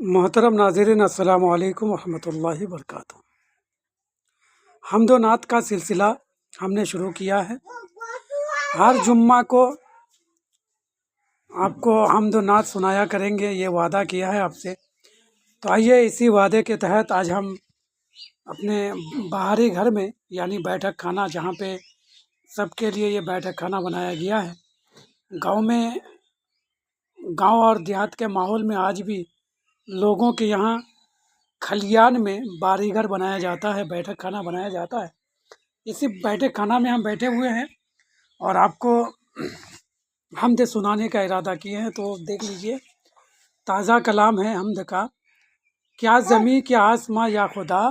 محترم ناظرین، السلام علیکم ورحمۃ اللہ وبرکاتہ۔ حمد و نعت کا سلسلہ ہم نے شروع کیا ہے۔ ہر جمعہ کو آپ کو حمد و نعت سنایا کریں گے، یہ وعدہ کیا ہے آپ سے۔ تو آئیے اسی وعدے کے تحت آج ہم اپنے باہری گھر میں، یعنی بیٹھک خانہ، جہاں پہ سب کے لیے یہ بیٹھک خانہ بنایا گیا ہے، گاؤں اور دیہات کے ماحول میں آج بھی لوگوں کے یہاں کھلیان میں باری گھر بنایا جاتا ہے، بیٹھک خانہ بنایا جاتا ہے۔ اسی بیٹھک خانہ میں ہم بیٹھے ہوئے ہیں اور آپ کو حمد سنانے کا ارادہ کیے ہیں، تو دیکھ لیجئے۔ تازہ کلام ہے حمد کا۔ کیا زمیں کیا آسماں یا خدا،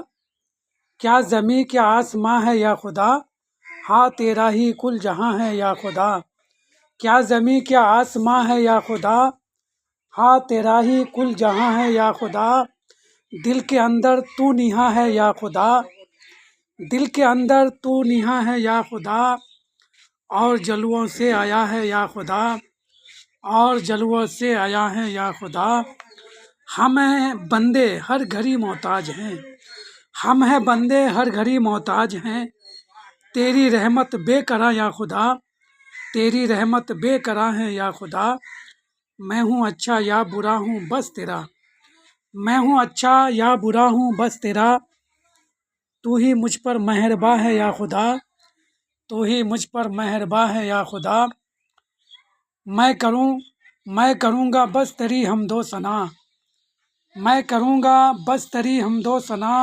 کیا زمیں کیا آسماں ہے یا خدا، ہاں تیرا ہی کل جہاں ہے یا خدا۔ کیا زمیں کیا آسماں ہے یا خدا، ہاں تیرا ہی کل جہاں ہے یا خدا۔ دل کے اندر تو نہاں ہے یا خدا، دل کے اندر تو نہاں ہے یا خدا، اور جلووں سے آیا ہے یا خدا، اور جلووں سے آیا ہے یا خدا۔ ہم ہیں بندے ہر گھڑی محتاج ہیں، ہم ہیں بندے ہر گھڑی محتاج ہیں، تیری رحمت بے کرا یا خدا، تیری رحمت بے کرا ہے یا خدا۔ میں ہوں اچھا یا برا ہوں بس تیرا، میں ہوں اچھا یا برا ہوں بس تیرا، تو ہی مجھ پر مہرباں ہے یا خدا، تو ہی مجھ پر مہرباں ہے یا خدا۔ میں کروں گا بس تیری حمد و ثنا، میں کروں گا بس تیری حمد و ثنا،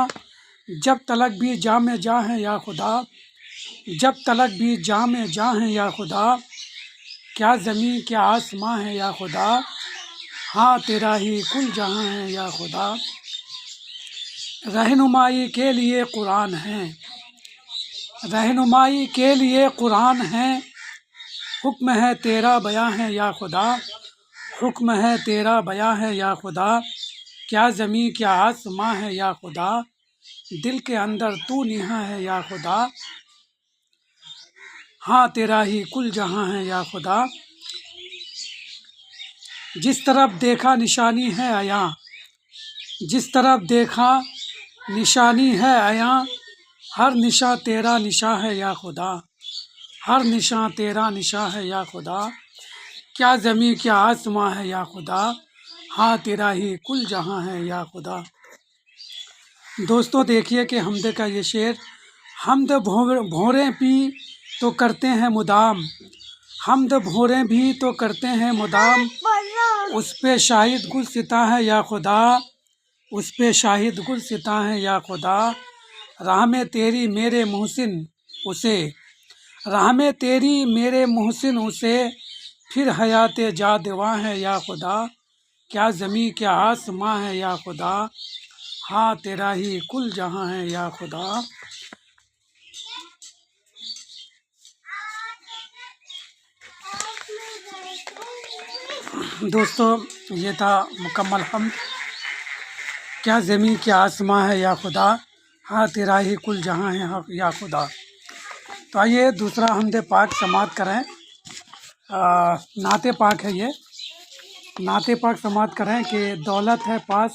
جب تلک بھی جاں میں جاں ہے یا خدا، جب تلک بھی جاں میں جاں ہے یا خدا۔ کیا زمیں کیا آسماں ہے یا خدا، ہاں تیرا ہی کل جہاں ہے یا خدا۔ رہنمائی کے لیے قرآن ہے، رہنمائی کے لیے قرآن ہے، حکم ہے تیرا بیاں ہے یا خدا، حکم ہے تیرا بیاں ہے یا خدا۔ کیا زمیں کیا آسماں ہے یا خدا، دل کے اندر تو نہاں ہے یا خدا، ہاں تیرا ہی کل جہاں ہے یا خدا۔ جس طرف دیکھا نشانی ہے عیاں، جس طرف دیکھا نشانی ہے عیاں، ہر نشاں تیرا نشاں ہے یا خدا، ہر نشاں تیرا نشاں ہے یا خدا۔ کیا زمیں کیا آسماں ہے یا خدا، ہاں تیرا ہی کل جہاں ہے یا خدا۔ دوستو دیکھیے کہ حمد کا یہ شعر، حمد بھونریں بھی تو کرتے ہیں مدام، حمد بھونریں بھی تو کرتے ہیں مدام، اس پہ شاہد گلستاں ہے یا خدا، اس پہ شاہد گلستاں ہے یا خدا۔ راہ میں تیری میرے محسن اسے، راہ میں تیری میرے محسن اسے، پھر حیات جاوداں ہے یا خدا۔ کیا زمیں کیا آسماں ہے یا خدا، ہاں تیرا ہی کل جہاں ہے یا خدا۔ دوستو یہ تھا مکمل حمد۔ کیا زمیں کیا آسماں ہے یا خدا، ہاں تیرا ہی کل جہاں ہے یا خدا۔ تو آئیے دوسرا حمد پاک سماعت کریں۔ نعت پاک ہے یہ، نعت پاک سماعت کریں کہ دولت ہے پاس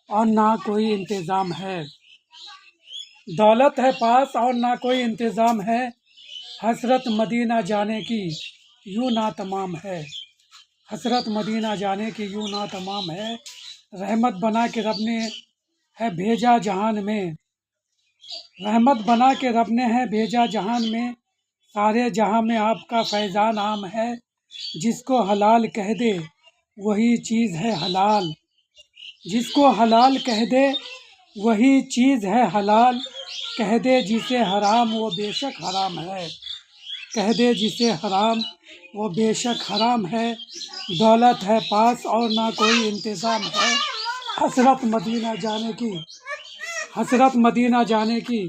اور نہ کوئی انتظام ہے، دولت ہے پاس اور نہ کوئی انتظام ہے، حسرت مدینہ جانے کی یوں ناتمام ہے، حسرت مدینہ جانے کی یوں ناتمام ہے۔ رحمت بنا کے رب نے ہے بھیجا جہان میں، رحمت بنا کے رب نے ہے بھیجا جہان میں، سارے جہاں میں آپ کا فیضان عام ہے، جس کو حلال کہہ دے وہی چیز ہے حلال، جس کو حلال کہہ دے وہی چیز ہے حلال، کہہ دے جسے حرام وہ بے شک حرام ہے، کہہ دے جسے حرام وہ بے شک حرام ہے۔ دولت ہے پاس اور نہ کوئی انتظام ہے، حسرت مدینہ جانے کی، حسرت مدینہ جانے کی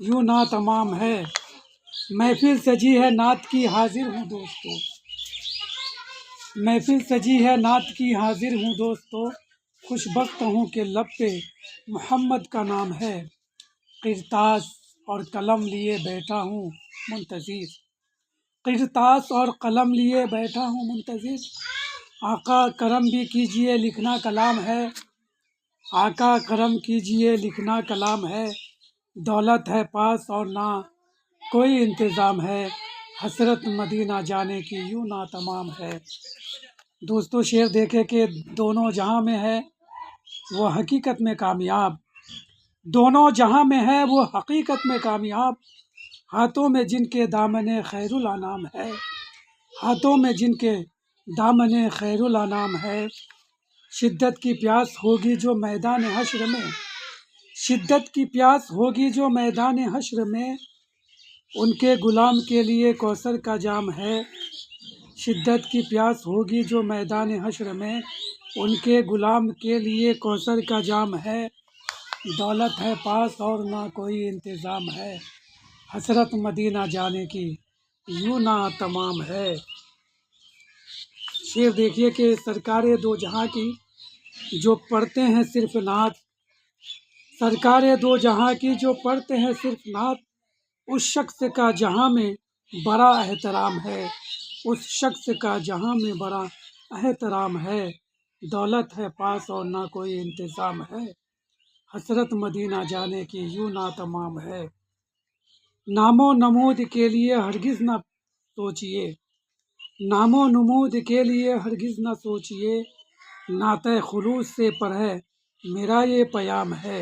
یوں ناتمام ہے۔ محفل سجی ہے نعت کی حاضر ہوں دوستو، محفل سجی ہے نعت کی حاضر ہوں دوستو، خوش بخت ہوں کہ لب پہ محمد کا نام ہے، کرتاس اور قلم لیے بیٹھا ہوں منتظر، کرتاس اور قلم لیے بیٹھا ہوں منتظر، آقا کرم بھی کیجئے لکھنا کلام ہے، آقا کرم کیجئے لکھنا کلام ہے، دولت ہے پاس اور نہ کوئی انتظام ہے، حسرت مدینہ جانے کی یوں نا تمام ہے۔ دوستو شعر دیکھے کہ دونوں جہاں میں ہے وہ حقیقت میں کامیاب، دونوں جہاں میں ہے وہ حقیقت میں کامیاب، ہاتھوں میں جن کے دامن خیر الانام ہے، ہاتھوں میں جن کے دامن خیر الانام ہے، شدت کی پیاس ہوگی جو میدان حشر میں، شدت کی پیاس ہوگی جو میدان حشر میں، ان کے غلام کے لیے کوثر کا جام ہے، شدت کی پیاس ہوگی جو میدان حشر میں، ان کے غلام کے لیے کوثر کا جام ہے، دولت ہے پاس اور نہ کوئی انتظام ہے، حسرت مدینہ جانے کی یوں نا تمام ہے۔ شعر دیکھیے کہ سرکار دو جہاں کی جو پڑھتے ہیں صرف نعت، سرکار دو جہاں کی جو پڑھتے ہیں صرف نعت، اس شخص کا جہاں میں بڑا احترام ہے، اس شخص کا جہاں میں بڑا احترام ہے، دولت ہے پاس اور نہ کوئی انتظام ہے، حسرت مدینہ جانے کی یوں نا تمام ہے۔ نام و نمود کے لیے ہرگز نہ سوچئے، نام و نمود کے لیے ہرگز نہ سوچئے، نعت خلوص سے پڑھے میرا یہ پیام ہے،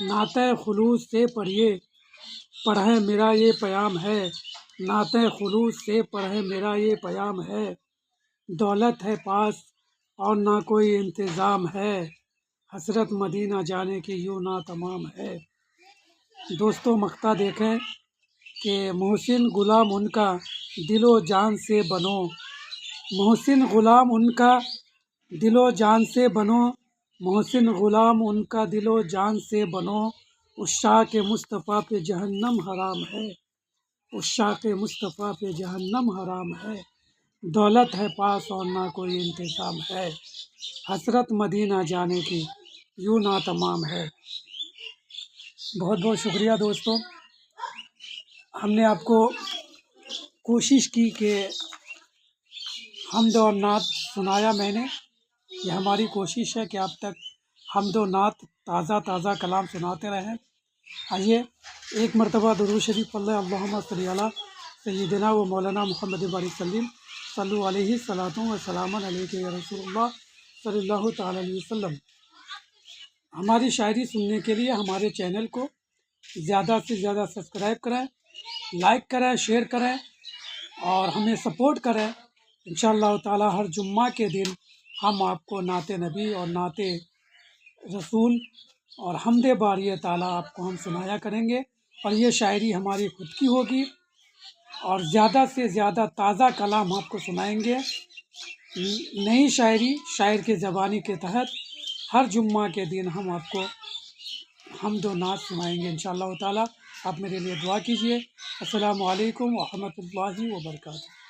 نعت خلوص سے پڑھے میرا یہ پیام ہے، نعت خلوص سے پڑھے میرا یہ پیام ہے، دولت ہے پاس اور نہ کوئی انتظام ہے، حسرت مدینہ جانے کی یوں نا تمام ہے۔ دوستو مقطع دیکھیں کہ محسن غلام ان کا دل و جان سے بنو، محسن غلام ان کا دل و جان سے بنو، محسن غلام ان کا دل و جان سے بنو، عشاق مصطفیٰ پہ جہنم حرام ہے، عشاق مصطفیٰ پہ جہنم حرام ہے، دولت ہے پاس اور نہ کوئی انتظام ہے، حسرت مدینہ جانے کی یوں نا تمام ہے۔ بہت بہت شکریہ دوستو، ہم نے آپ کو کوشش کی کہ حمد و نعت سنایا میں نے، یہ ہماری کوشش ہے کہ اب تک حمد و نعت تازہ تازہ کلام سناتے رہیں۔ آئیے ایک مرتبہ درود شریف پڑھ لیں، اللہم صلی علی سیدنا و مولانا محمد وسلم، صلو علیہ صلاۃ و سلام علیک یا رسول اللہ صلی اللہ تعالی علیہ وسلم۔ ہماری شاعری سننے کے لیے ہمارے چینل کو زیادہ سے زیادہ سبسکرائب کریں، لائک کریں، شیئر کریں اور ہمیں سپورٹ کریں۔ انشاءاللہ تعالی ہر جمعہ کے دن ہم آپ کو نعت نبی اور نعت رسول اور حمد باری تعالیٰ آپ کو ہم سنایا کریں گے، اور یہ شاعری ہماری خود کی ہوگی اور زیادہ سے زیادہ تازہ کلام آپ کو سنائیں گے، نئی شاعری شاعر کے زبانی کے تحت ہر جمعہ کے دن ہم آپ کو حمد و نعت سنائیں گے انشاءاللہ تعالیٰ۔ آپ میرے لیے دعا کیجیے۔ السلام علیکم ورحمۃ اللہ وبرکاتہ۔